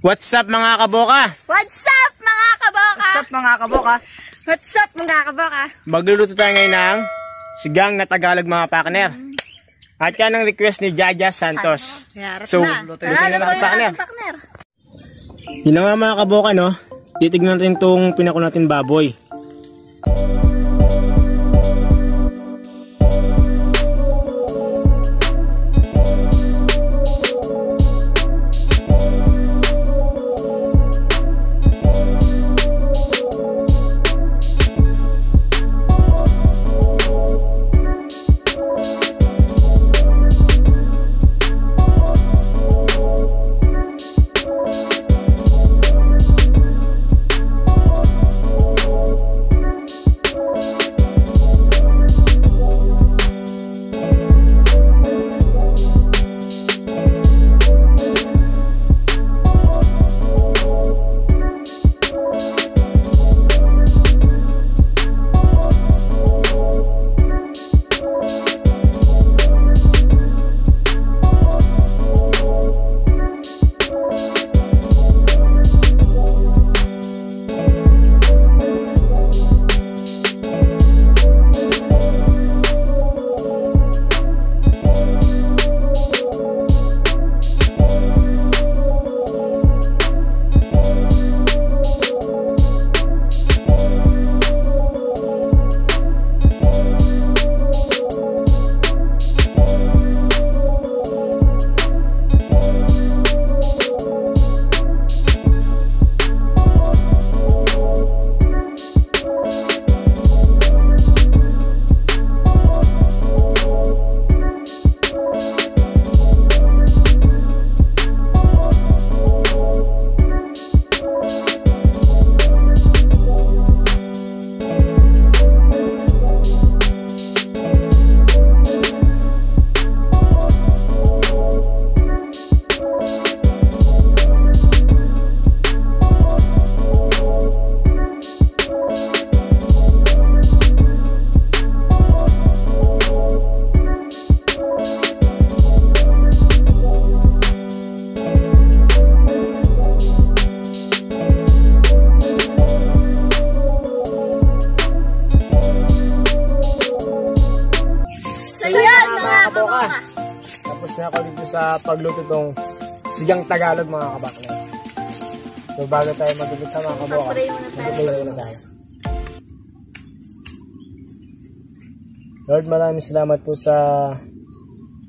What's up mga kaboka? What's up mga kaboka? What's up mga kaboka? What's up mga kaboka? Magluluto tayo ngayon ng sigang na Tagalog mga partner. At yan ang request ni Jaja Santos. So, lutuin na natin partner. Yun na nga mga kaboka, no? Titignan natin itong pinako natin baboy. Tapos na ako dito sa pagluto itong sigang Tagalog mga kabakla. So bago tayo mag-umpisa mga kaboka, mag-pray muna tayo. Lord, maraming salamat po sa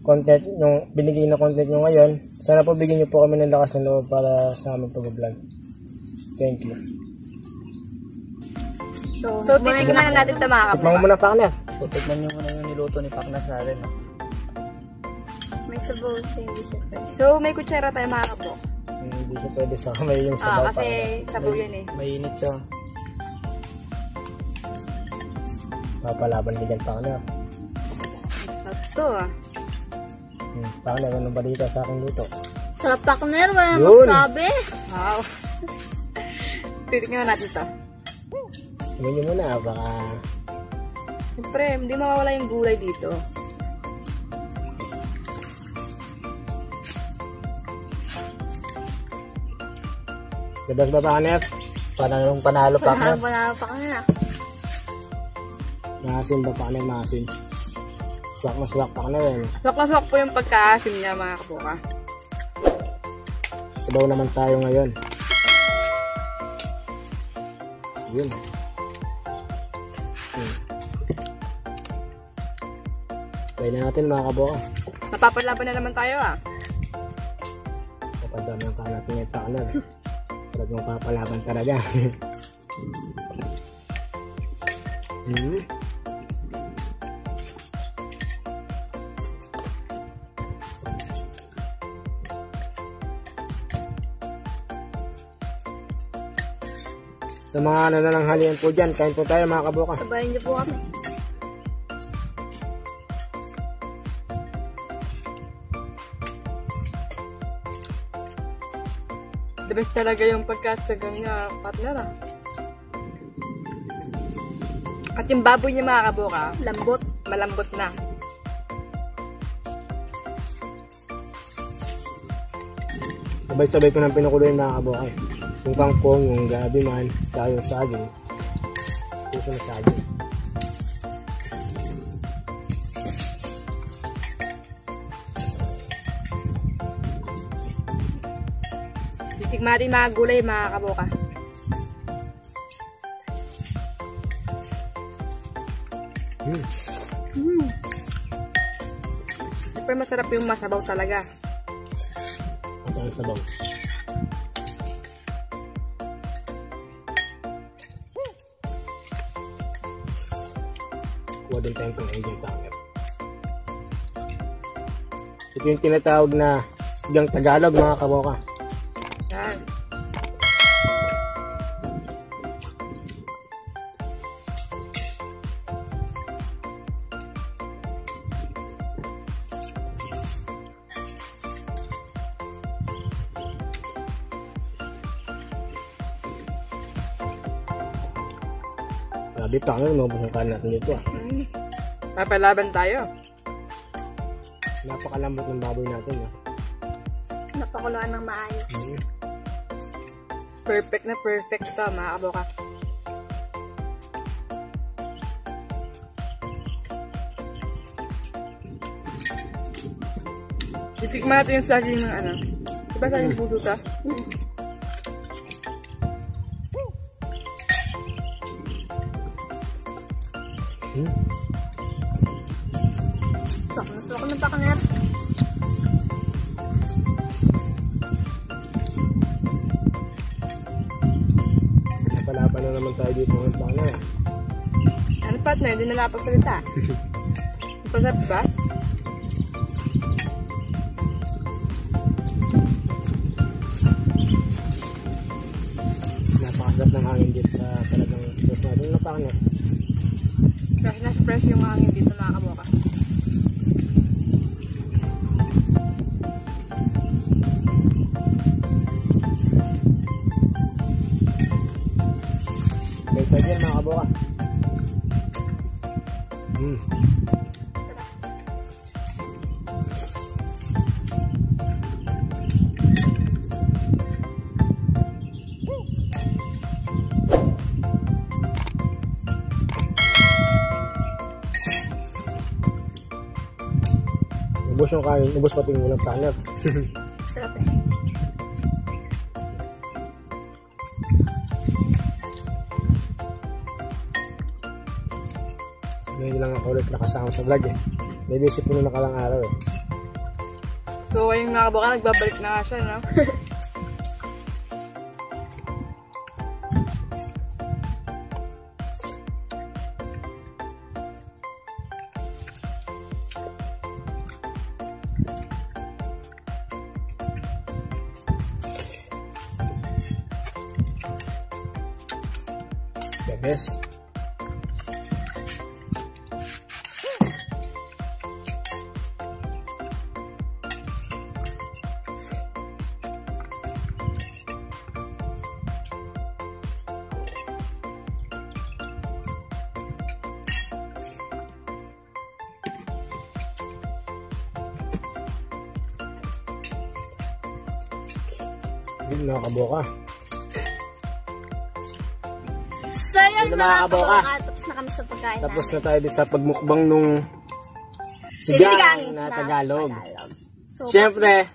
content, yung binigay na content nyo ngayon. Sana po bigyan nyo po kami ng lakas ng loob para sa aming pag-vlog. Thank you. So titignan na natin ito mga kaboka. Tikman mo muna Pakner. So tignan nyo muna yung niluto ni Pakner sa atin. No? May sabaw siya, hindi siya pwede. So may kutsara tayo mga kaboka. Hindi siya pwede sa kamay yung sabaw. Kasi sabaw yan eh. Mainit siya. Papalaban ka dyan Pakner. Ito ah. Pakner, anong balita sa aking luto? Sa Pakner, wala Yun. masabi. Wow. Titignan natin ito. Tingnan nyo muna, baka... Siyempre, hindi mawawala yung gulay dito. Dabas ba Pakner? Panalong panalo Pakner. Panalo Pakner. Maasin ba Pakner? Maasin. Swak na swak Pakner eh. Swak na swak po yung pagkaasim niya mga kaboka. Sabaw naman tayo ngayon. Yun. Try na natin mga kaboka. Napapalaban na naman tayo ah. Kapadaman ka natin yung Pakner. Talagang papalaban talaga. Sa mga nanananghalian po dyan, kain po tayo mga kaboka. Sabayin niyo po kami. The best talaga yung pagkasagang niya, partner ah. At yung baboy niya mga kaboka, lambot, malambot na. Sabay-sabay ko nang pinukulo yung mga kabuka. Yung kangkong, yung gabi man, saka yung saging. Puso na saging. Titikman natin mga gulay, mga kabuka. Super masarap yung masabaw talaga. Ang sabaw. Kuha din tayong pang-Indian pangit. Ito yung tinatawag na sigang Tagalog, mga kaboka. Yan. Grabe pangit, mabos ang kain natin dito. Papalaban tayo. Napakalambot ng baboy natin. Napakuluan ng maayos. Perfect na perfect ito, mga kaboka. Itikman natin yung saging ng ano. Diba saging puso ta? Masok ng pakner. Napalaban na naman tayo dito ng pakner. Ano partner? Hindi na napagsalita. Pasap ba? Napakasarap ng hangin dito sa talagang fruit natin na pakner. Fresh na fresh yung hangin dito, mga kaboka. Ito dyan, mga kaboka. Ubus yung kain, ubus pati yung ulang pakner. Sarap eh. Ngayon lang ako ulit nakasama sa vlog eh. May busy po nung nakalang araw eh. So, ayun mga kaboka, nagbabalik na nga siya, no? The best. Yun, mga kaboka. So, yun Yun, mga kaboka. Tapos na kami sa pagkain Tapos na tayo sa pagmukbang nung Sinigang sigang na Tagalog. So, Siyempre,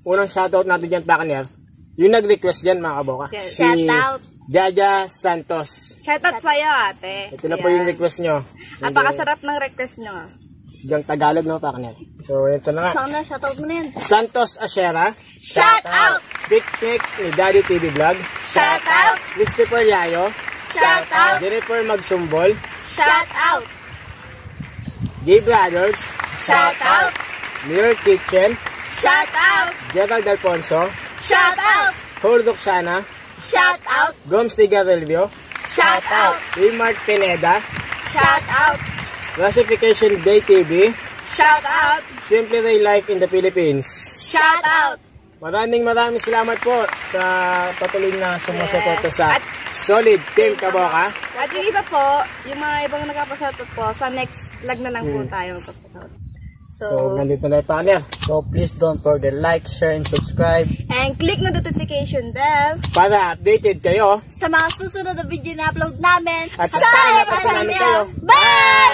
unang shoutout natin dyan, Pakner. Yung nag-request dyan, mga kaboka. Yeah, Si shoutout. Jaja Santos. shoutout sa'yo, ate. Ito na po yung request nyo. Napakasarap ng request nyo. Sigang Tagalog, no, Pakner? So, ito na nga. Pakner, shoutout mo na yan. Santos Ashera. Shoutout! Picnic ni Daddy TV Vlog. Shoutout! Christopher Yayo. Shoutout! Jennifer Magsumbol. Shoutout! Gay Brothers. Shoutout! Mirror Kitchen. Shoutout! Gerald Alfonso. Shoutout! Hordok Sana. Shoutout! Gomes Tigarelvio. Shoutout! Remart Pineda. Shoutout! Classification Day TV. Shoutout! Simply Ray Life in the Philippines. Shoutout! Maraming salamat po sa patuloy na sumusuporta sa At- Solid Team Kaboka. At yung iba po, yung mga ibang nagpapashoutout po, sa next vlog na lang po tayo magpapashoutout. So, nandito na yung partner. So please don't forget like, share, and subscribe. And click the notification bell Para updated kayo. sa mga susunod na video na upload namin At sa sana social namin media. kayo. Bye!